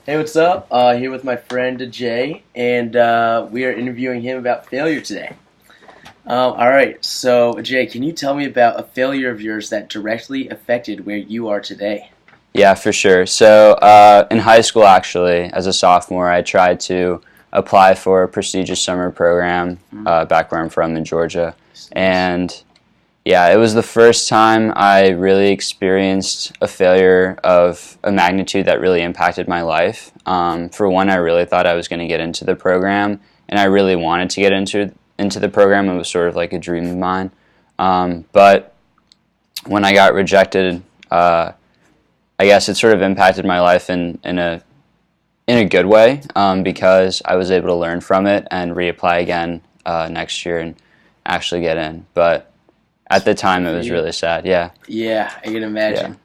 Hey, what's up? Here with my friend Jay, and we are interviewing him about failure today. All right, so Jay, can you tell me about a failure of yours that directly affected where you are today? Yeah, for sure. So in high school, actually, as a sophomore, I tried to apply for a prestigious summer program back where I'm from in Georgia. Nice. And yeah, it was the first time I really experienced a failure of a magnitude that really impacted my life. For one, I really thought I was going to get into the program, and I really wanted to get into the program. It was sort of like a dream of mine. But when I got rejected, I guess it sort of impacted my life in a good way because I was able to learn from it and reapply again next year and actually get in. But at the time, it For was you? really sad. Yeah, Yeah, I can yeah, imagine.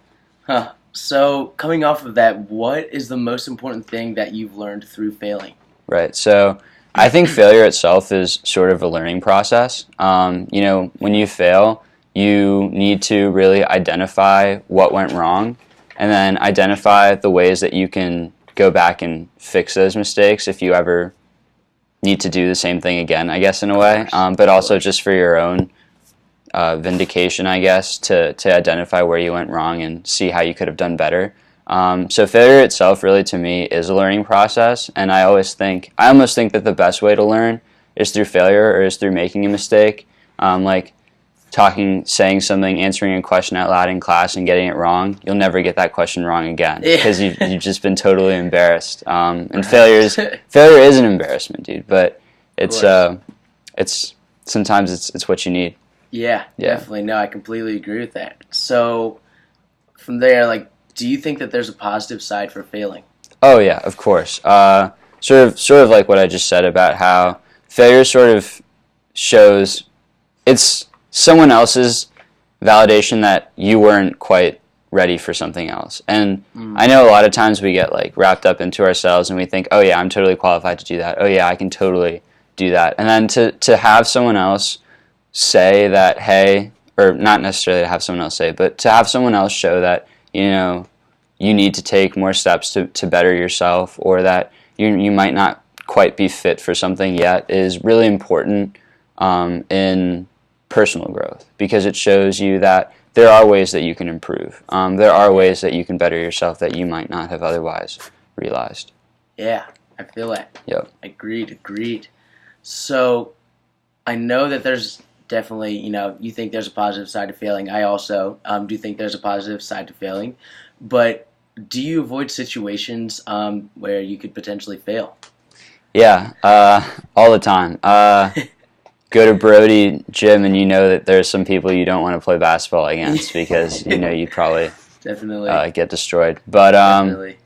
Huh. So, coming off of that, what is the most important thing that you've learned through failing? right. So I think failure itself is sort of a learning process. When you fail, you need to really identify what went wrong and then identify the ways that you can go back and fix those mistakes if you ever need to do the same thing again, I guess, in a Of way, course, but of also course. just for your own vindication, I guess, to identify where you went wrong and see how you could have done better. So failure itself, really, to me, is a learning process, and I almost think that the best way to learn is through failure or is through making a mistake, like saying something, answering a question out loud in class and getting it wrong. You'll never get that question wrong again because Yeah. you've just been totally embarrassed. And Right. failure is an embarrassment, dude. But Of it's course. uh, it's sometimes it's what you need. Yeah, Yeah. definitely. No, I completely agree with that. So, from there, like, do you think that there's a positive side for failing? Oh yeah, of course. Sort of like what I just said about how failure sort of shows it's someone else's validation that you weren't quite ready for something else. And Mm. I know a lot of times we get like wrapped up into ourselves and we think, oh yeah, I'm totally qualified to do that. Oh yeah, I can totally do that. And then to have someone else say that, hey, or not necessarily to have someone else say, but to have someone else show that, you need to take more steps to better yourself or that you might not quite be fit for something yet is really important in personal growth because it shows you that there are ways that you can improve. There are Yeah, ways that you can better yourself that you might not have otherwise realized. yeah, I feel that. Yep. Agreed, agreed. So, I know that there's definitely, you think there's a positive side to failing. I also do think there's a positive side to failing. But do you avoid situations where you could potentially fail? Yeah, all the time. Go to Brody Gym and you know that there's some people you don't want to play basketball against because you know you'd probably Definitely, get destroyed. But definitely.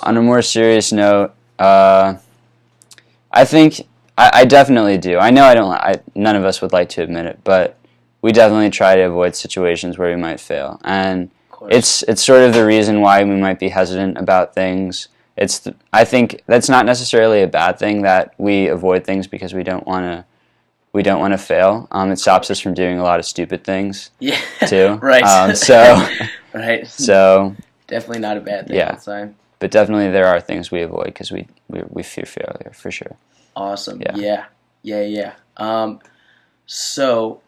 on a more serious note, I think I definitely do. I know I don't. None of us would like to admit it, but we definitely try to avoid situations where we might fail, and Of course. it's sort of the reason why we might be hesitant about things. I think that's not necessarily a bad thing that we avoid things because we don't want to fail. It Of stops us course. from doing a lot of stupid things Yeah, too. right. Right. So Definitely not a bad thing all yeah, the time. but definitely there are things we avoid because we fear failure for sure. Awesome. Yeah, Yeah. Yeah, yeah. So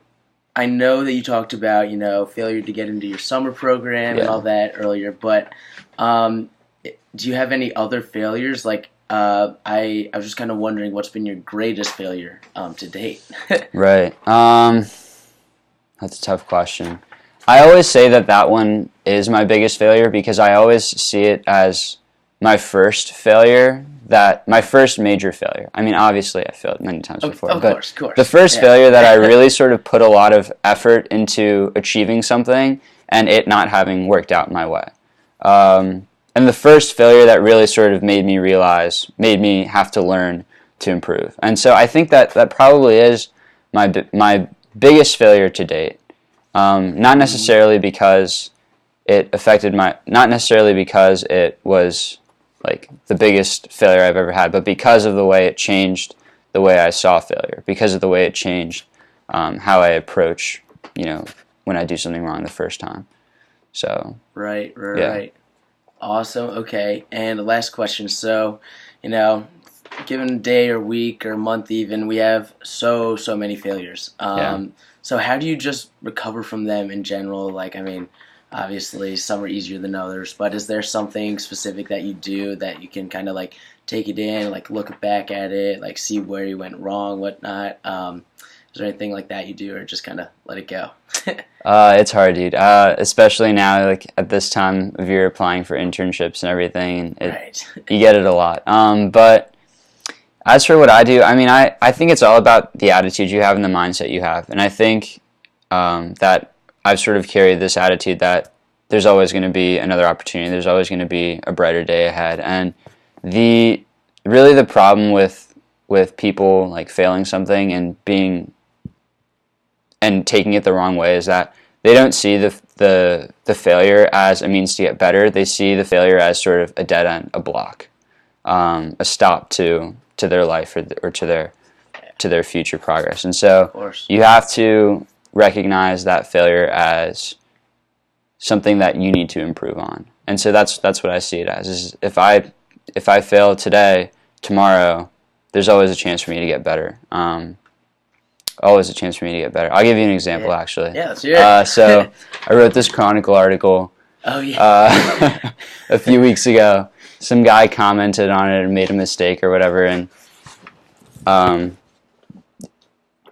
I know that you talked about, failure to get into your summer program and all yeah. that earlier, but um, do you have any other failures? Like, I was just kind of wondering what's been your greatest failure to date. Right. That's a tough question. I always say that one is my biggest failure because I always see it as my first major failure. I mean, obviously I failed many times before, Of but course, of the course. first Yeah. failure that I really sort of put a lot of effort into achieving something and it not having worked out my way. And the first failure that really sort of made me have to learn to improve. And so I think that probably is my biggest failure to date. Not Mhm. necessarily because not necessarily because it was like the biggest failure I've ever had, but because of the way it changed the way I saw failure, because of the way it changed how I approach, when I do something wrong the first time. So Right, right, yeah, right. Awesome. Okay. And the last question. So, you know, given a day or week or month even, we have so many failures. Yeah. So how do you just recover from them in general? Like, I mean, obviously some are easier than others, but is there something specific that you do that you can kind of like take it in, like look back at it, like see where you went wrong, whatnot? Is there anything like that you do, or just kind of let it go? It's hard, dude. Especially now, like at this time of year, applying for internships and everything. Right. You get it a lot. But as for what I do, I mean, I think it's all about the attitude you have and the mindset you have. And I think that I've sort of carried this attitude that there's always going to be another opportunity. There's always going to be a brighter day ahead. And the problem with people like failing something and taking it the wrong way is that they don't see the failure as a means to get better. They see the failure as sort of a dead end, a block, a stop to their life or to their future progress. And so you have to recognize that failure as something that you need to improve on. And so that's what I see it as. Is if I fail today, tomorrow, there's always a chance for me to get better. Always a chance for me to get better. I'll give you an example, actually. Yeah, let's hear it. So I wrote this Chronicle article a few weeks ago. Some guy commented on it and made a mistake or whatever, and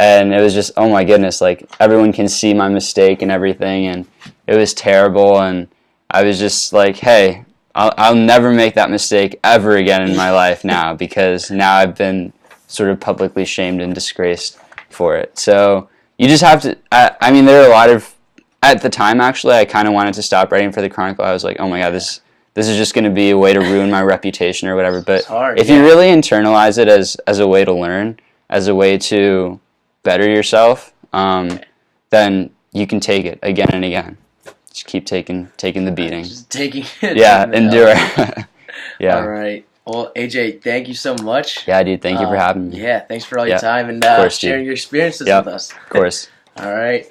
it was just, oh my goodness, like everyone can see my mistake and everything, and it was terrible, and I was just like, hey, I'll never make that mistake ever again in my life now, because now I've been sort of publicly shamed and disgraced for it. So you just have to, I mean, there are a lot of, at the time actually, I kind of wanted to stop writing for the Chronicle. I was like, oh my god, this is just going to be a way to ruin my reputation or whatever. But if you really internalize it as a way to learn, as a way to better yourself, then you can take it again and again. Just keep taking the beating. Just taking it. Yeah, endure. Yeah. All right. Well, AJ, thank you so much. Yeah, dude. Thank you for having me. Yeah, thanks for all your time and course, sharing your experiences with us. Of course. All right.